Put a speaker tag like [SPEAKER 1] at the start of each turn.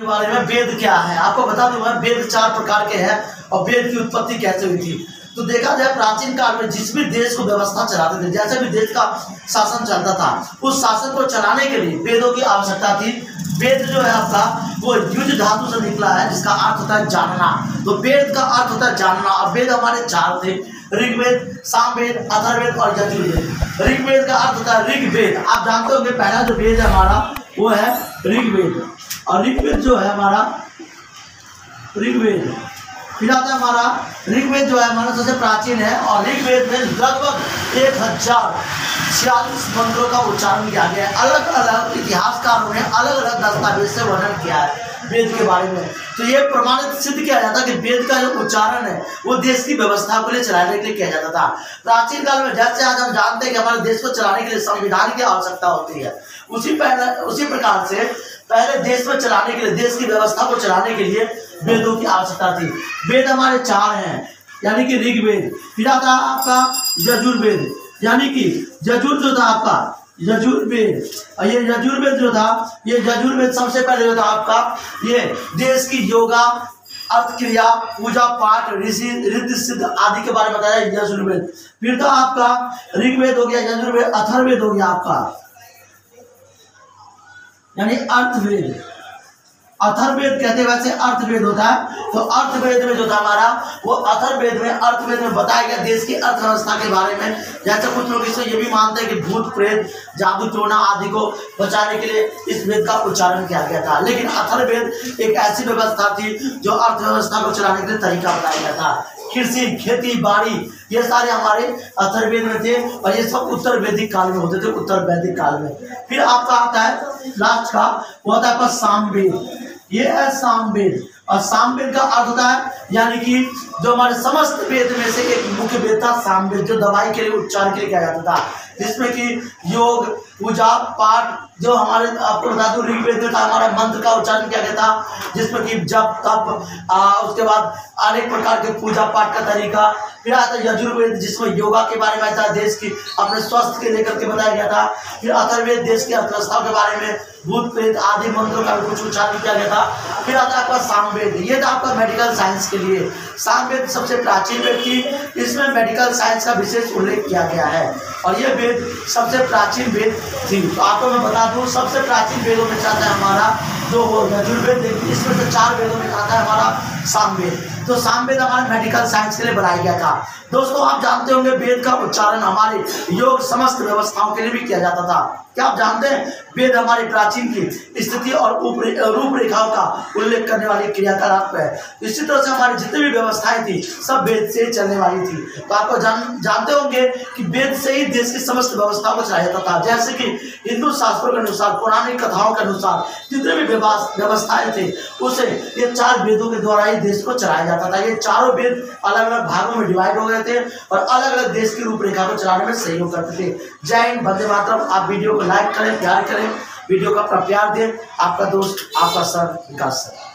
[SPEAKER 1] के बारे में वेद क्या है आपको बता दूं मैं। वेद 4 प्रकार के हैं और वेद की उत्पत्ति कैसे हुई थी। तो देखा जाए प्राचीन काल में जिस भी देश को व्यवस्था चलाते थे, जैसे भी देश का शासन चलता था, उस शासन को चलाने के लिए वेदों की आवश्यकता थी। वेद जो है आपका वो युज धातु से निकला है, जिसका अर्थ होता है जानना। तो वेद का अर्थ होता है जानना। अब वेद हमारे 4 थे, ऋग्वेद, सामवेद, अथर्ववेद और यजुर्वेद। ऋग्वेद का अर्थ होता है ऋग्वेद। आप जानते होंगे पहला जो वेद है हमारा वो है ऋग्वेद। और ऋग्वेद जो है हमारा ऋग्वेद फिर आता है हमारा ऋग्वेद जो है हमारा सबसे प्राचीन है। और ऋग्वेद में लगभग 1046 मंत्रों का उच्चारण किया गया है। अलग अलग इतिहासकारों ने अलग अलग दस्तावेज से वर्णन किया है वेद के बारे में। तो ये प्रमाणित सिद्ध किया जाता है कि वेद का जो उच्चारण है वो देश की व्यवस्था को लिए चलाने के लिए किया जाता था। प्राचीन काल में जैसे आज हम जानते हैं कि हमारे देश को चलाने के लिए संविधान की आवश्यकता होती है, उसी प्रकार से पहले देश में चलाने के लिए, देश की व्यवस्था को चलाने के लिए वेदों की आवश्यकता थी। वेद हमारे 4 हैं, यानी कि ऋग्वेद, फिर आता है आपका यजुर्वेद, यानी कि यजुर जो था आपका यजुर्वेद। और ये यजुर्वेद जो था, ये यजुर्वेद सबसे पहले जो था आपका ये देश की योगा, अर्थ क्रिया, पूजा पाठ, ऋषि रिद्धि सिद्ध आदि के बारे में बताया यजुर्वेद। फिर था आपका ऋग्वेद हो गया, यजुर्वेद, अथर्ववेद हो गया आपका, यानी अर्थवेद। अथर्ववेद कहते हैं, वैसे अर्थवेद होता है। तो अर्थवेद में जो था हमारा वो अथर्ववेद में, अर्थवेद में बताया गया देश की अर्थव्यवस्था के बारे में। जैसे कुछ लोग इसमें ये भी मानते हैं कि भूत प्रेत, जादू टोना आदि को बचाने के लिए इस वेद का उच्चारण किया गया था। लेकिन अथर्ववेद एक ऐसी व्यवस्था थी जो अर्थव्यवस्था को चलाने के लिए तरीका बताया गया था। कृषि, खेती बाड़ी, ये सारे हमारे अथर्ववेद में थे और ये सब उत्तर वैदिक काल में होते थे, उत्तर वैदिक काल में। फिर आपका आता है लास्ट का, वो होता है आपका सामवेद। ये है सामवेद। और सामवेद का अर्थ होता है यानी कि जो हमारे समस्त वेद में से एक मुख्य वेद था सामवेद, जो दवाई के लिए, उपचार के लिए किया जाता था, जिसमें कि योग, पूजा पाठ, जो हमारे आपको बता दूं ऋग्वेद में था हमारा मंत्र का उच्चारण किया गया था, जिसमें कि जप तप, उसके बाद अनेक प्रकार के पूजा पाठ का तरीका। फिर आता है यजुर्वेद, जिसमें योगा के बारे में आता है, देश की अपने स्वास्थ्य के लेकर के बताया गया था। फिर अथर्ववेद देश की अर्थव्यवस्था के बारे में, भूत प्रेत आदि मंत्रों का कुछ उच्चारण किया गया था। फिर आता है आपका सामवेद, ये था आपका मेडिकल साइंस के लिए। सामवेद सबसे प्राचीन वेद थी, इसमें मेडिकल साइंस का विशेष उल्लेख किया गया है और यह वेद सबसे प्राचीन वेद थी। तो आपको मैं बता दूं सबसे प्राचीन वेदों में आता है हमारा जो यजुर्वेद, इसमें से 4 वेदों में आता है हमारा सामवेद। तो सामवेद हमारे मेडिकल साइंस के लिए बनाया गया था। दोस्तों आप जानते होंगे वेद का उच्चारण हमारे योग समस्त व्यवस्थाओं के लिए भी किया जाता था। क्या आप जानते हैं वेद हमारी प्राचीन की स्थिति और रूपरेखाओं का उल्लेख करने वाली क्रियाकलाप है। इसी तरह से हमारी जितनी भी व्यवस्थाएं थी सब वेद से चलने वाली थी। तो आपको जानते होंगे कि वेद से ही देश की समस्त व्यवस्थाओं को चलाया जाता था। जैसे कि हिंदू शास्त्रों के अनुसार, पौराणिक कथाओं के अनुसार जितने भी व्यवस्थाएं थे उसे ये 4 वेदों के द्वारा ही देश को चलाया जाता था। ये चारों वेद अलग अलग भागों में डिवाइड हो गए थे और अलग अलग देश की रूपरेखा को चलाने में सहयोग करते थे। जय हिंद, वंदे मातरम। आप वीडियो को लाइक करें, प्यार करें, वीडियो को अपना प्यार दें। आपका दोस्त, आपका सर विकास सर।